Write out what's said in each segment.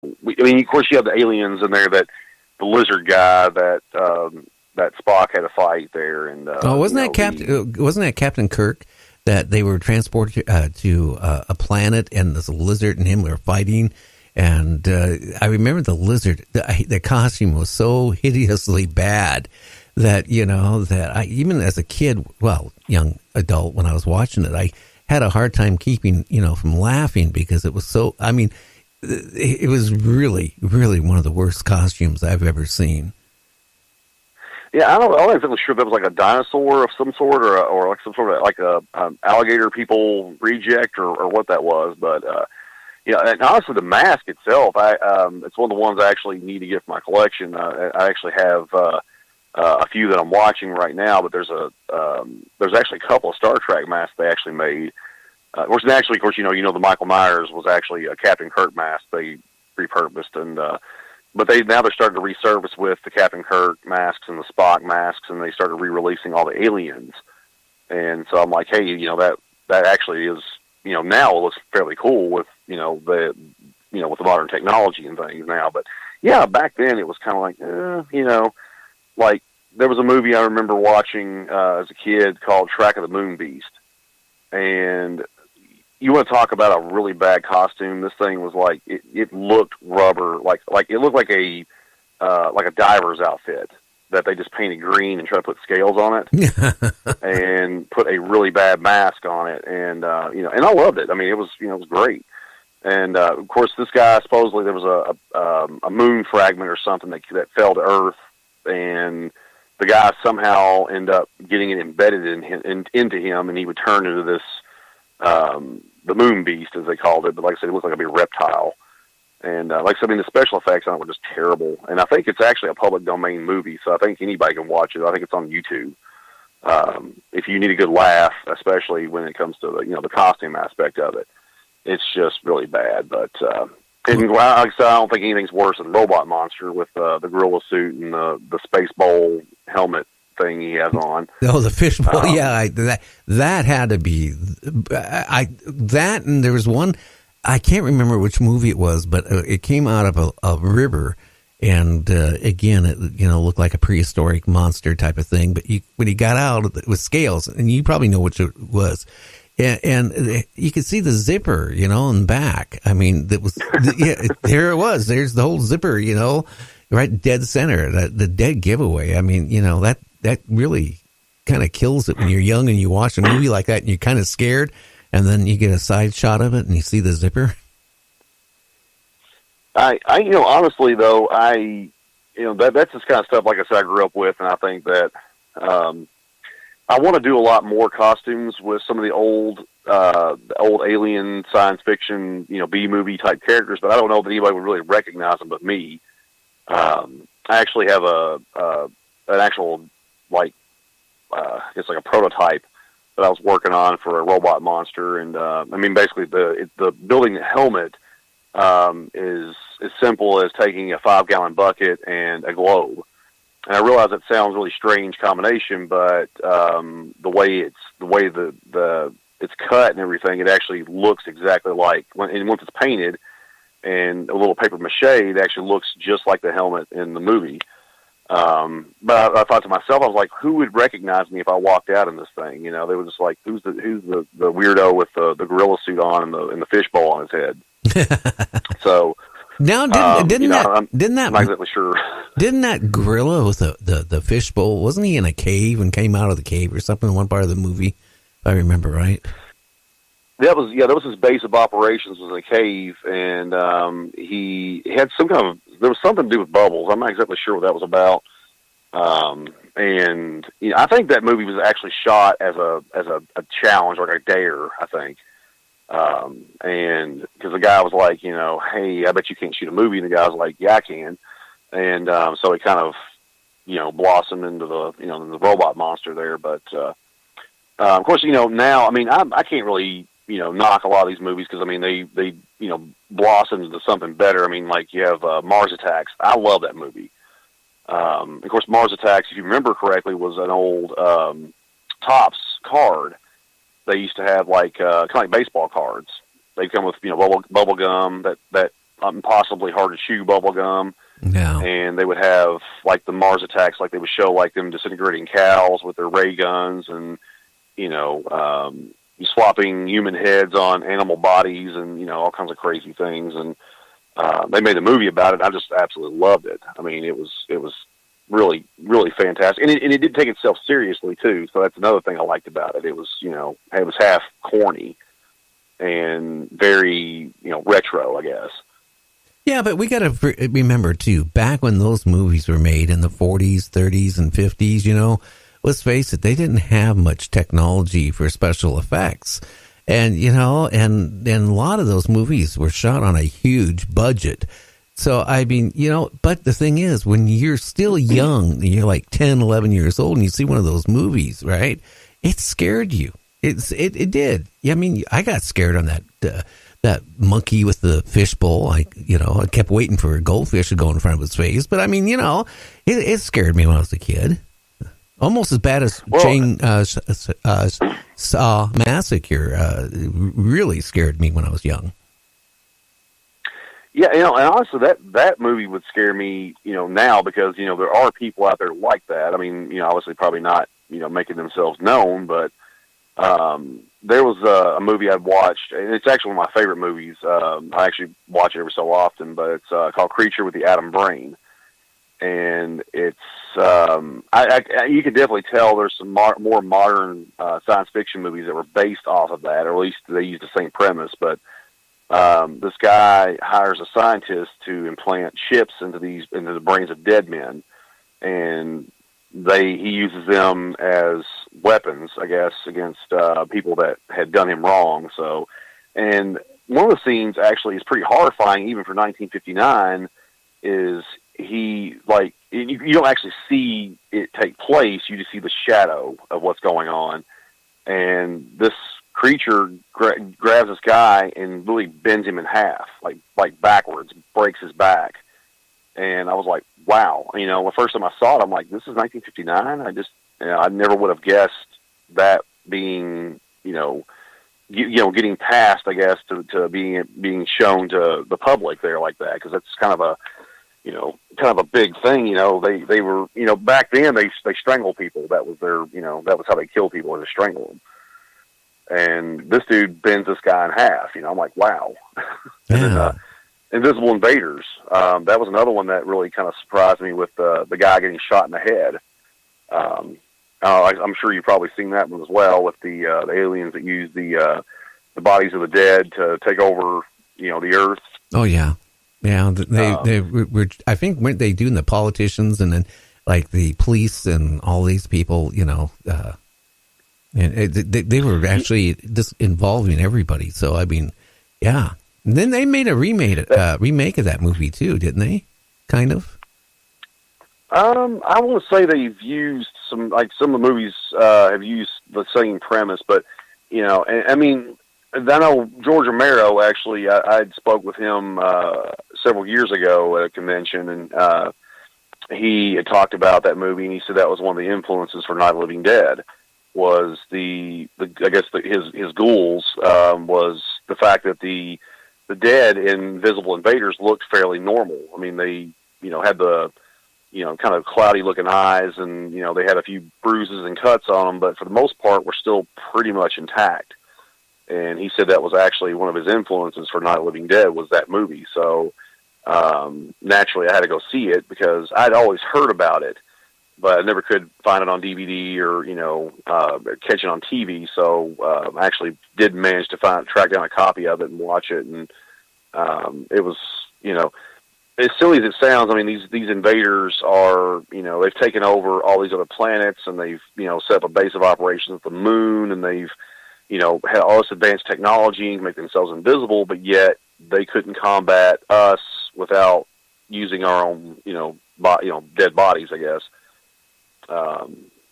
I mean, of course, you have the aliens in there, that the lizard guy that Spock had a fight there, and wasn't that Captain Kirk that they were transported to a planet, and this lizard and him were fighting? And I remember the lizard. The costume was so hideously bad that I, even as a kid, well, young adult, when I was watching it, I had a hard time keeping from laughing because it was so. I mean, it was really, really one of the worst costumes I've ever seen. Yeah, I'm not exactly sure if that was like a dinosaur of some sort, or like some sort of like a alligator people reject, or what that was. But and honestly, the mask itself, it's one of the ones I actually need to get for my collection. I actually have a few that I'm watching right now, but there's actually a couple of Star Trek masks they actually made. Of course, the Michael Myers was actually a Captain Kirk mask they repurposed, and but they're starting to resurface with the Captain Kirk masks and the Spock masks, and they started re-releasing all the aliens. And so I'm like, hey, that actually is, now it looks fairly cool with with the modern technology and things now. But yeah, back then it was kind of like, like there was a movie I remember watching as a kid called Track of the Moon Beast, and you want to talk about a really bad costume. This thing was like, it looked rubber, like it looked like a diver's outfit that they just painted green and tried to put scales on it and put a really bad mask on it. And, and I loved it. I mean, it was great. And, of course, this guy, supposedly there was a moon fragment or something that fell to Earth, and the guy somehow ended up getting it embedded into him, and he would turn into this, the moon beast, as they called it. But like I said, it looked like a big reptile. And like I said, the special effects on it were just terrible. And I think it's actually a public domain movie, so I think anybody can watch it. I think it's on YouTube. If you need a good laugh, especially when it comes to the costume aspect of it, it's just really bad. But and like I said, I don't think anything's worse than Robot Monster with the gorilla suit and the space bowl helmet thing he has on. Oh, the fishbowl. Yeah, that had to be that. And there was one, I can't remember which movie it was, but it came out of a river, and again, it looked like a prehistoric monster type of thing. But when he got out, it was scales, and you probably know which it was. And you could see the zipper, in the back. I mean, that was there it was. There's the whole zipper, right dead center. The dead giveaway. I mean, that really kind of kills it when you're young and you watch a movie like that and you're kind of scared, and then you get a side shot of it and you see the zipper. I honestly though, that's this kind of stuff, like I said, I grew up with, and I think that I want to do a lot more costumes with some of the old alien science fiction, B movie type characters, but I don't know that anybody would really recognize them but me. I actually have an actual, it's like a prototype that I was working on for a Robot Monster, and basically the building the helmet is as simple as taking a 5-gallon bucket and a globe. And I realize it sounds a really strange combination, but the way it's cut and everything, it actually looks exactly like once it's painted and a little paper mache, it actually looks just like the helmet in the movie. But I thought to myself, I was like, who would recognize me if I walked out in this thing? They were just like, who's the weirdo with the gorilla suit on and the fishbowl on his head? So now, didn't that? I'm not exactly sure. Didn't that gorilla with the fishbowl? Wasn't he in a cave and came out of the cave or something in one part of the movie? If I remember right. That was his base of operations, was in a cave, and he had there was something to do with bubbles. I'm not exactly sure what that was about. And I think that movie was actually shot as a challenge, like a dare, I think. And because the guy was like, hey, I bet you can't shoot a movie, and the guy was like, yeah, I can. And so it kind of, blossomed into the Robot Monster there. But of course, now, I can't really knock a lot of these movies because they blossomed into something better. Like you have Mars Attacks. I love that movie. Of course, Mars Attacks, if you remember correctly, was an old Topps card. They used to have kind of like baseball cards. They'd come with bubble gum that impossibly hard to chew bubble gum. Yeah. And they would have like the Mars attacks, like they would show like them disintegrating cows with their ray guns, and swapping human heads on animal bodies, and all kinds of crazy things. And they made a movie about it. I just absolutely loved it. I mean, it was really, really fantastic, and it did take itself seriously too. So that's another thing I liked about it. It was it was half corny and very retro, I guess. Yeah, but we got to remember, too, back when those movies were made in the 40s, 30s, and 50s, let's face it, they didn't have much technology for special effects. And, and a lot of those movies were shot on a huge budget. So, I mean, but the thing is, when you're still young, you're like 10, 11 years old, and you see one of those movies, right, it scared you. It did. I mean, I got scared on that monkey with the fishbowl. I kept waiting for a goldfish to go in front of his face. But I mean, it scared me when I was a kid. Almost as bad as Chain Saw Massacre. Really scared me when I was young. Yeah, and honestly, that movie would scare me, now, because there are people out there like that. I mean, obviously, probably not, making themselves known, but there was a movie I'd watched, and it's actually one of my favorite movies. I actually watch it every so often, but it's called Creature with the Atom Brain. And it's, you can definitely tell there's some more modern science fiction movies that were based off of that, or at least they use the same premise. But this guy hires a scientist to implant chips into the brains of dead men, and he uses them as weapons, I guess, against people that had done him wrong. So, and one of the scenes actually is pretty horrifying, even for 1959. Is you don't actually see it take place; you just see the shadow of what's going on, and this creature grabs this guy and really bends him in half, like backwards, breaks his back. And I was like, wow. The first time I saw it, I'm like, this is 1959? I never would have guessed that being, getting passed, I guess, to being shown to the public there like that, because that's kind of a big thing. They were, back then they strangled people. That was that was how they killed people, to strangle them. And this dude bends this guy in half. I'm like, wow. And then, Invisible Invaders. That was another one that really kind of surprised me, with the guy getting shot in the head. I'm sure you've probably seen that one as well, with the aliens that use the bodies of the dead to take over, the Earth. Oh yeah, yeah. They were. I think, weren't they doing the politicians and then like the police and all these people? And they were actually just involving everybody. So I mean, yeah. And then they made a remake of that movie too, didn't they? Kind of. I want to say they've used some of the movies have used the same premise, but I mean, I know George Romero. Actually, I spoke with him several years ago at a convention, and he had talked about that movie, and he said that was one of the influences for Night of the Living Dead. Was his ghouls was the fact that the dead in Visible Invaders looked fairly normal. I mean, they had the kind of cloudy looking eyes, and they had a few bruises and cuts on them, but for the most part were still pretty much intact. And he said that was actually one of his influences for Night of the Living Dead, was that movie. So naturally I had to go see it, because I'd always heard about it, but I never could find it on DVD or, catch it on TV. So I actually did manage to track down a copy of it and watch it. And it was, as silly as it sounds, I mean, these invaders are, they've taken over all these other planets, and they've, set up a base of operations at the moon, and they've, had all this advanced technology and make themselves invisible, but yet they couldn't combat us without using our own, dead bodies, I guess.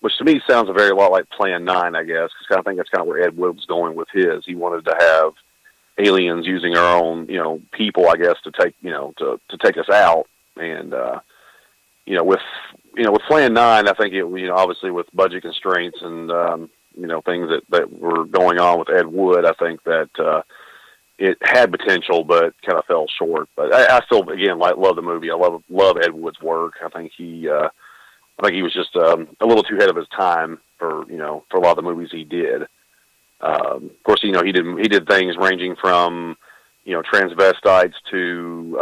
Which to me sounds a very lot like Plan 9, I guess, because I think that's kind of where Ed Wood was going with his. He wanted to have aliens using our own, people, I guess, to take, to take us out. And, with Plan 9, I think it, obviously with budget constraints and, things that were going on with Ed Wood, I think that, it had potential, but kind of fell short. But I still, again, love the movie. I love Ed Wood's work. I think he was just a little too ahead of his time for a lot of the movies he did. Of course, he did things ranging from transvestites to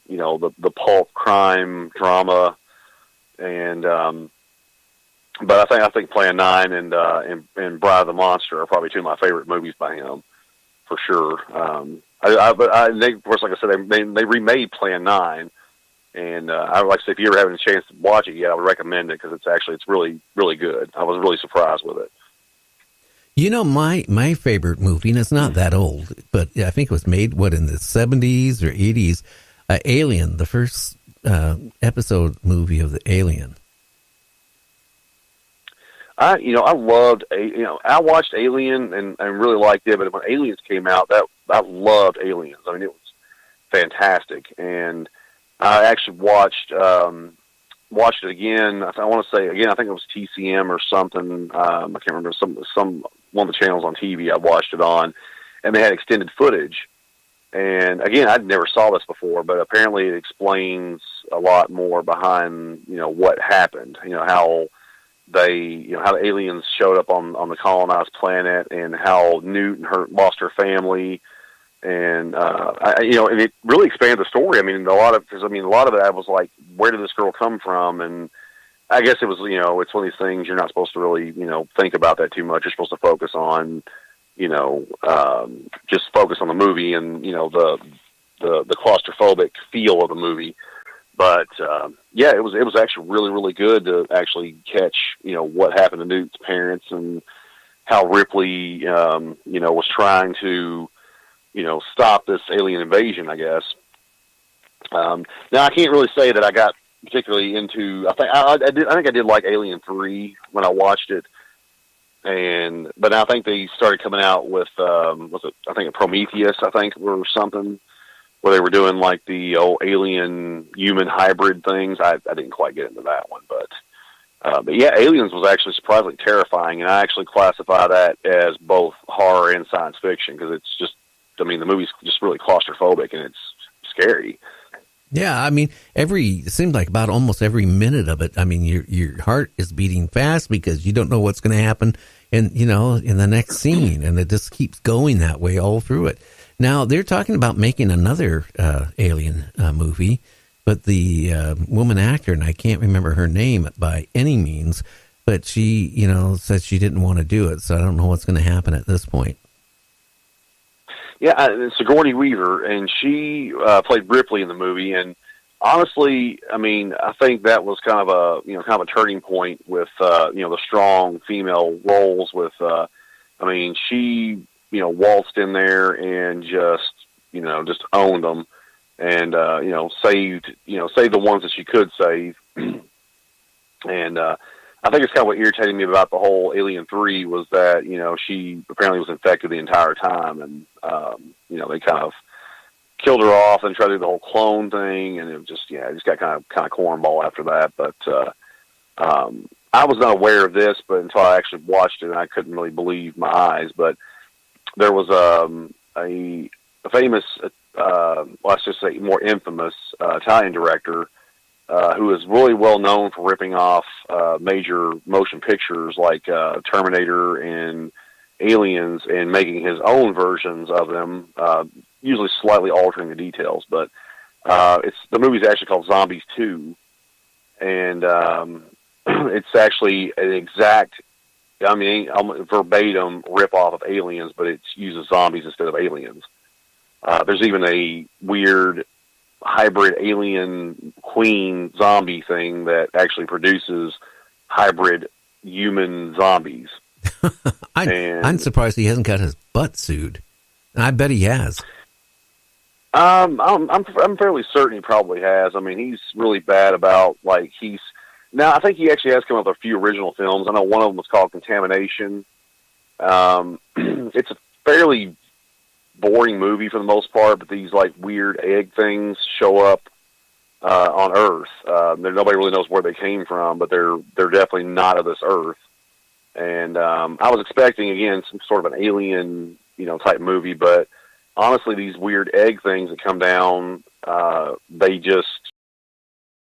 the pulp crime drama, and but I think Plan 9 and Bride of the Monster are probably two of my favorite movies by him, for sure. Of course, like I said, they remade Plan 9, and I would like to say if you ever have a chance to watch it, I would recommend it because it's really, really good. I was really surprised with it. My favorite movie, and it's not that old, but I think it was made, in the 70s or 80s, Alien, the first episode movie of the Alien. I watched Alien and really liked it, but when Aliens came out, I loved Aliens. I mean, it was fantastic, and I actually watched it again. I want to say again, I think it was TCM or something. I can't remember, some one of the channels on TV I watched it on, and they had extended footage. And again, I'd never saw this before, but apparently it explains a lot more behind what happened. How how the aliens showed up on the colonized planet, and how Newt lost her family, and and it really expanded the story. I mean, a lot of it I was like, where did this girl come from? And I guess it was it's one of these things you're not supposed to really think about that too much. You're supposed to focus on just focus on the movie and the claustrophobic feel of the movie. But it was actually really, really good to actually catch what happened to Newt's parents and how Ripley was trying to stop this alien invasion, I guess. Now I can't really say that I got particularly into. I think I did like Alien 3 when I watched it, but I think they started coming out with I think Prometheus, or something, where they were doing like the old alien human hybrid things. I didn't quite get into that one, but Aliens was actually surprisingly terrifying, and I actually classify that as both horror and science fiction because it's just, the movie's just really claustrophobic and it's scary. Yeah, I mean, it seemed like about almost every minute of it, I mean, your heart is beating fast because you don't know what's going to happen in the next scene, and it just keeps going that way all through it. Now, they're talking about making another Alien movie, but the woman actor, and I can't remember her name by any means, but she, said she didn't want to do it, so I don't know what's going to happen at this point. Yeah, Sigourney Weaver, and she played Ripley in the movie, and honestly, I mean, I think that was kind of a turning point with the strong female roles. With she waltzed in there and just owned them, and saved the ones that she could save, and I think it's kind of what irritated me about the whole Alien 3 was that, she apparently was infected the entire time, and, they kind of killed her off and tried to do the whole clone thing, and it just got kind of cornball after that. But I was not aware of this, but until I actually watched it, and I couldn't really believe my eyes. But there was a famous, let's just say more infamous Italian director who is really well known for ripping off major motion pictures like Terminator and Aliens and making his own versions of them, usually slightly altering the details. But the movie's actually called Zombies 2, and it's actually an exact, verbatim rip-off of Aliens, but it uses zombies instead of aliens. There's even a weird hybrid alien queen zombie thing that actually produces hybrid human zombies. I'm surprised he hasn't got his butt sued. I bet he has. I'm fairly certain he probably has. I mean, he's really bad about now I think he actually has come up with a few original films. I know one of them was called Contamination. It's a fairly boring movie for the most part, but these weird egg things show up on Earth. Nobody really knows where they came from, but they're definitely not of this Earth. And I was expecting again some sort of an alien type movie, but honestly, these weird egg things that come down, they just